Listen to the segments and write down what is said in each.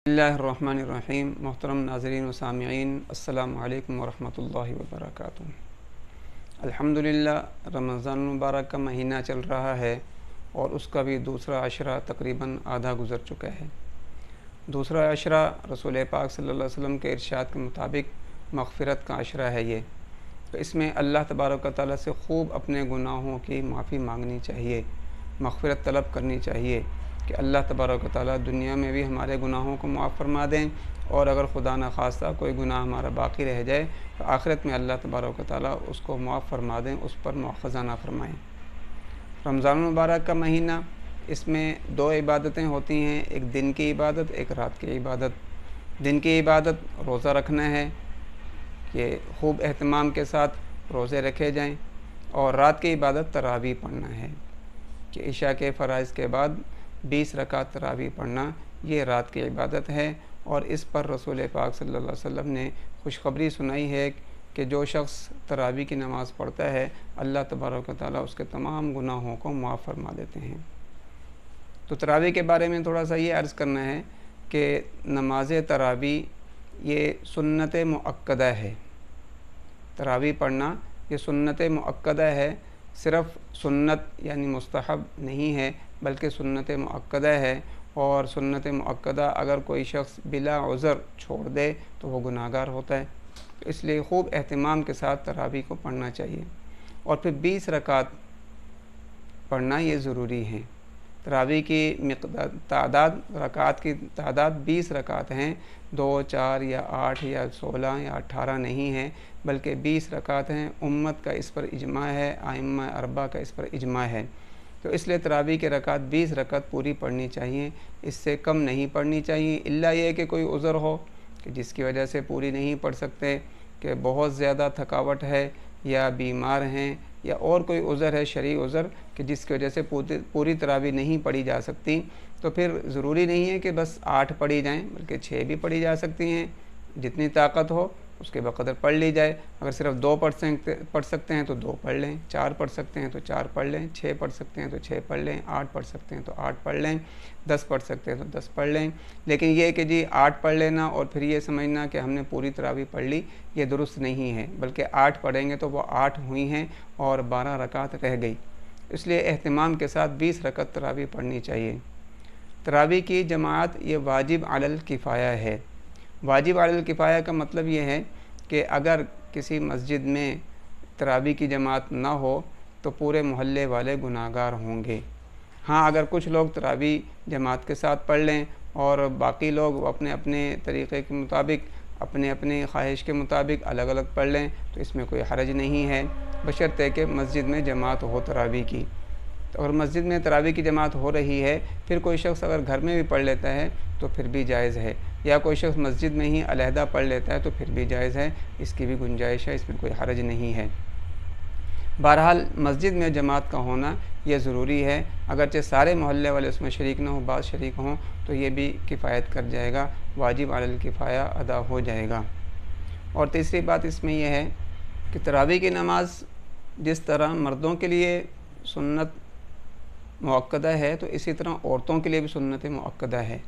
बिस्मिल्लाहिर्रहमानिर्रहीम। मोहतरम नाज़रीन व सामिईन, अस्सलामु अलैकुम वरहमतुल्लाहि वबरकातुहू। अल्हम्दुलिल्लाह, रमज़ान मुबारक का महीना चल रहा है और उसका भी दूसरा अशरा तकरीबन आधा गुज़र चुका है। दूसरा अशरा रसूल पाक सल्लल्लाहु अलैहि वसल्लम के इरशाद के मुताबिक मग़फ़िरत का अशरा है ये। तो इसमें अल्लाह तबारक व तआला से खूब अपने गुनाहों की माफ़ी मांगनी चाहिए, मग़फ़िरत तलब करनी चाहिए कि अल्लाह तबारक व तआला दुनिया में भी हमारे गुनाहों को माफ़ फरमा दें, और अगर खुदा न खास्ता कोई गुनाह हमारा बाकी रह जाए तो आखिरत में अल्लाह तबारक व तआला उसको माफ़ फरमा दें, उस पर मुआख़ज़ा ना फरमाएँ। रमज़ान मुबारक का महीना, इसमें दो इबादतें होती हैं, एक दिन की इबादत, एक रात की इबादत। दिन की इबादत रोज़ा रखना है कि खूब एहतमाम के साथ रोज़े रखे जाएं, और रात की इबादत तरावी पढ़ना है कि इशा के फ़राइज़ के बाद 20 रकात तरावी पढ़ना, ये रात की इबादत है। और इस पर रसूल पाक सल्लल्लाहु अलैहि वसल्लम ने खुशखबरी सुनाई है कि जो शख्स तरावी की नमाज़ पढ़ता है, अल्लाह तबारक व तआला उसके तमाम गुनाहों को माफ़ फरमा देते हैं। तो तरावी के बारे में थोड़ा सा ये अर्ज़ करना है कि नमाज तरावी ये सुन्नत मुअक्कदा है। तरावी पढ़ना ये सुन्नत मुअक्कदा है, सिर्फ़ सुन्नत यानी मुस्तहब नहीं है, बल्कि सुन्नत मुअक्कदा है। और सुन्नत मुअक्कदा अगर कोई शख्स बिला उज़र छोड़ दे तो वो गुनाहगार होता है। तो इसलिए खूब एहतिमाम के साथ तरावी को पढ़ना चाहिए। और फिर 20 रकात पढ़ना ये ज़रूरी है। तरावी की तादाद, रकात की तादाद 20 रकात हैं, 2, 4 या 8 या 16 या 18 नहीं है, बल्कि 20 रकात हैं। उम्मत का इस पर इजमा है, आइम्मा अरबा का इस पर इजमा है। तो इसलिए तरावी की रकात 20 रकात पूरी पढ़नी चाहिए, इससे कम नहीं पढ़नी चाहिए। इल्ला ये कि कोई उज़र हो कि जिसकी वजह से पूरी नहीं पढ़ सकते, कि बहुत ज़्यादा थकावट है या बीमार हैं या और कोई उज़र है, शरई उज़र, कि जिसकी वजह से पूरी तरावी नहीं पढ़ी जा सकती, तो फिर ज़रूरी नहीं है कि बस 8 पढ़ी जाएँ, बल्कि 6 भी पढ़ी जा सकती हैं। जितनी ताकत हो उसके बक़दर पढ़ ली जाए। अगर सिर्फ 2 पढ़ सकते हैं तो 2 पढ़ लें, 4 पढ़ सकते हैं तो 4 पढ़ लें, 6 पढ़ सकते हैं तो 6 पढ़ लें, 8 पढ़ सकते हैं तो 8 पढ़ लें, 10 पढ़ सकते हैं तो 10 पढ़ लें। लेकिन ये कि जी 8 पढ़ लेना और फिर ये समझना कि हमने पूरी तरावी पढ़ ली, ये दुरुस्त नहीं है, बल्कि 8 पढ़ेंगे तो वो 8 हुई हैं और 12 रकात रह गई। इसलिए एहतिमाम के साथ 20 रकात तरावी पढ़नी चाहिए। तरावी की जमात ये वाजिब अलल किफ़ाया है। वाजिब अलल किफ़ाया का मतलब ये है कि अगर किसी मस्जिद में तरावी की जमात ना हो तो पूरे मोहल्ले वाले गुनाहगार होंगे। हाँ, अगर कुछ लोग तरावी जमात के साथ पढ़ लें और बाकी लोग अपने अपने तरीक़े के मुताबिक, अपने अपने ख्वाहिश के मुताबिक अलग अलग पढ़ लें, तो इसमें कोई हरज नहीं है, बशर्ते कि मस्जिद में जमात हो तरावी की। तो अगर मस्जिद में तरावी की जमात हो रही है, फिर कोई शख्स अगर घर में भी पढ़ लेता है तो फिर भी जायज़ है, या कोई शख्स मस्जिद में ही अलहदा पढ़ लेता है तो फिर भी जायज़ है, इसकी भी गुंजाइश है, इसमें कोई हरज नहीं है। बहरहाल मस्जिद में जमात का होना ये ज़रूरी है, अगरचे सारे मोहल्ले वाले उसमें शरीक ना हो, बाज़ शरीक हों, तो ये भी किफ़ायत कर जाएगा, वाजिब अलल किफ़ाया अदा हो जाएगा। और तीसरी बात इसमें यह है कि तरावी की नमाज जिस तरह मर्दों के लिए सुन्नत मुअक्कदा है, तो इसी तरह औरतों के लिए भी सुन्नत मुअक्कदा है।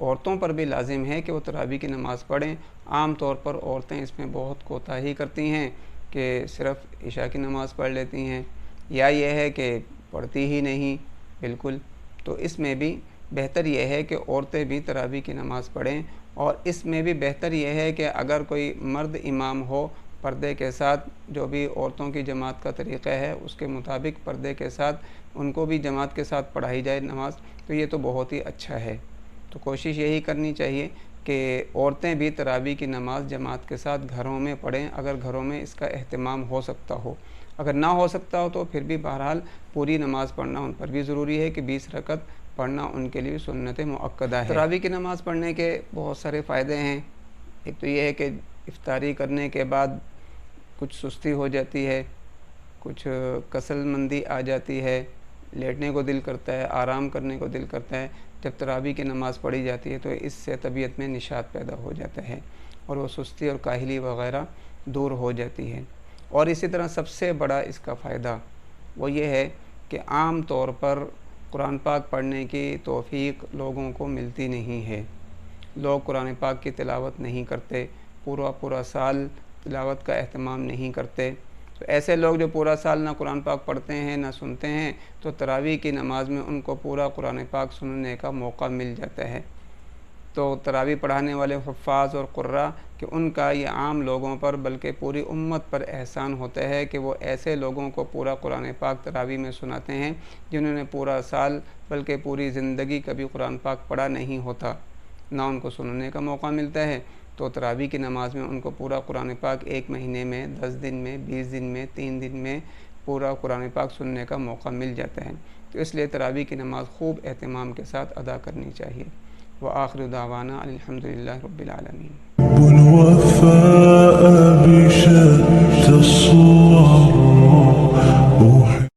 औरतों पर भी लाजिम है कि वो तरावी की नमाज़ पढ़ें। आम तौर पर औरतें इसमें बहुत कोताही करती हैं कि सिर्फ़ इशा की नमाज़ पढ़ लेती हैं, या ये है कि पढ़ती ही नहीं बिल्कुल। तो इसमें भी बेहतर यह है कि औरतें भी तरावी की नमाज़ पढ़ें, और इसमें भी बेहतर यह है कि अगर कोई मर्द इमाम हो पर्दे के साथ, जो भी औरतों की जमात का तरीक़ा है उसके मुताबिक पर्दे के साथ उनको भी जमात के साथ पढ़ाई जाए नमाज़, तो ये तो बहुत ही अच्छा है। तो कोशिश यही करनी चाहिए कि औरतें भी तरावी की नमाज़ जमात के साथ घरों में पढ़ें, अगर घरों में इसका एहतमाम हो सकता हो। अगर ना हो सकता हो तो फिर भी बहरहाल पूरी नमाज़ पढ़ना उन पर भी ज़रूरी है कि 20 रकात पढ़ना उनके लिए सुन्नत मुअक्कदा है। तरावी की नमाज़ पढ़ने के बहुत सारे फ़ायदे हैं। एक तो ये है कि इफ्तारी करने के बाद कुछ सुस्ती हो जाती है, कुछ कसलमंदी आ जाती है, लेटने को दिल करता है, आराम करने को दिल करता है। जब तरावी की नमाज़ पढ़ी जाती है तो इससे तबीयत में निशात पैदा हो जाता है और वो सुस्ती और काहली वग़ैरह दूर हो जाती है। और इसी तरह सबसे बड़ा इसका फ़ायदा वो ये है कि आम तौर पर कुरान पाक पढ़ने की तौफ़ीक़ लोगों को मिलती नहीं है। لوگ قرآن پاک کی تلاوت نہیں کرتے، پورا سال تلاوت کا اہتمام نہیں کرتے، تو ایسے لوگ جو پورا سال نہ قرآن پاک پڑھتے ہیں نہ سنتے ہیں، تو تراویح کی نماز میں ان کو پورا قرآن پاک سننے کا موقع مل جاتا ہے۔ تو تراویح پڑھانے والے حفاظ اور قراء کہ ان کا یہ عام لوگوں پر بلکہ پوری امت پر احسان ہوتا ہے کہ وہ ایسے لوگوں کو پورا قرآن پاک تراویح میں سناتے ہیں جنہوں نے پورا سال بلکہ پوری زندگی کبھی قرآن پاک پڑھا نہیں ہوتا، نہ ان کو سننے کا موقع ملتا ہے۔ تو تراویح کی نماز میں ان کو پورا قرآن پاک 1 مہینے میں 10 دن میں 20 دن میں 3 دن میں پورا قرآن پاک سننے کا موقع مل جاتا ہے۔ تو اس لیے تراویح کی نماز خوب اہتمام کے ساتھ ادا کرنی چاہیے۔ وآخر دعوانا الحمدللہ رب العالمین۔ والوفاء بشتى الصور